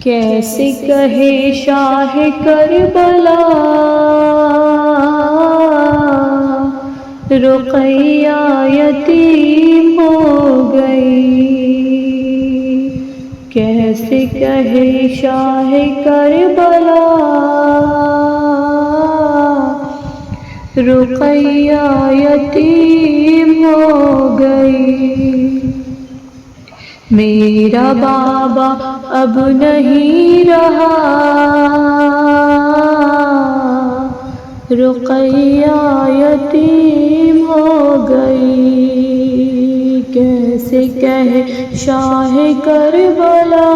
کیسے کہے شاہ کربلا رقیہ یتیم ہو گئی، کیسے کہے شاہ کربلا رقیہ یتیم ہو گئی۔ میرا بابا اب نہیں رہا، رقیہ یتیم ہو گئی، کیسے کہے شاہ کربلا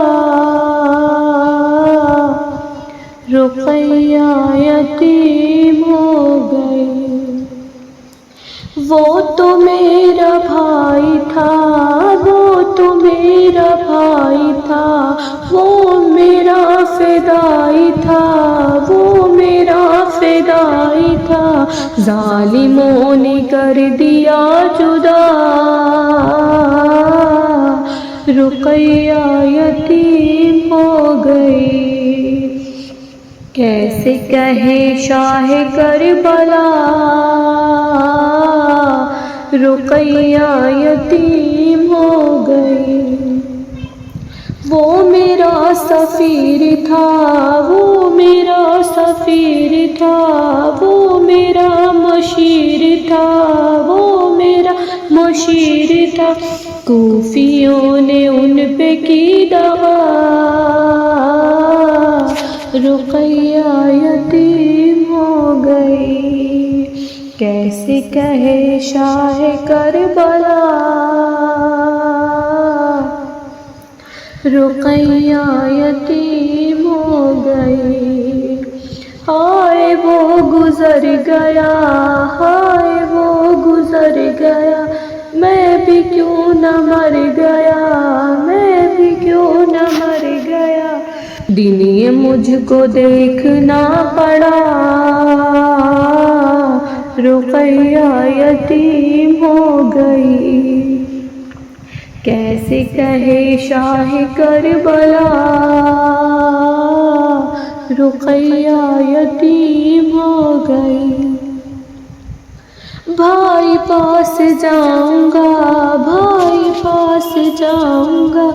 رقیہ یتیم ہو گئی۔ وہ تو میرا بھائی تھا، وہ تو میرا بھائی تھا، وہ میرا فدائی تھا، وہ میرا فدائی تھا، ظالموں نے کر دیا جدا، رقیہ یتیم ہو گئی، کیسے کہے شاہ کربلا رقیہ یتیم ہو گئی۔ وہ میرا سفیر تھا، وہ میرا سفیر تھا، وہ میرا مشیر تھا، وہ میرا مشیر تھا، کوفیوں نے ان پہ کی دغا، رقیہ یتیم ہو گئی، کیسے کہے شاہ کربلا رقیہ یتیم ہو گئی۔ ہائے وہ گزر گیا، ہائے وہ گزر گیا، میں بھی کیوں نہ مر گیا، میں بھی کیوں نہ مر گیا، دن یہ مجھ کو دیکھنا پڑا، رقیہ یتیم ہو گئی، کیسے کہے شاہ کربلا رقیہ یتیم ہو گئی۔ بھائی پاس جاؤں گا، بھائی پاس جاؤں گا،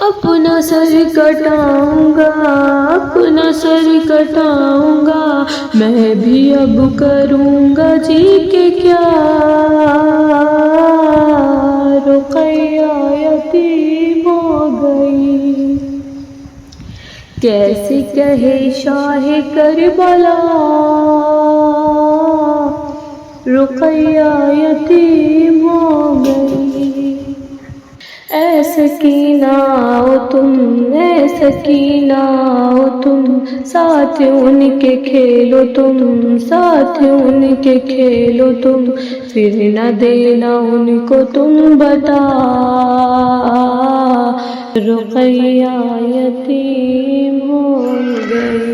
اپنا سر کٹاؤں گا، اپنا سر کٹاؤں گا، میں بھی اب کروں گا جی کے کیا، رقیہ یتیم ہو گئی، کیسے کہے شاہ کربلا رقیہ یتیم ہو گئی۔ اے سکینہ آؤ تم، اے سکینہ آؤ تم، ساتھ ان کے کھیلو تم، ساتھ ان کے کھیلو تم، پھر نہ دینا ان کو تم بتا، رقیہ یتیم ہو گئی۔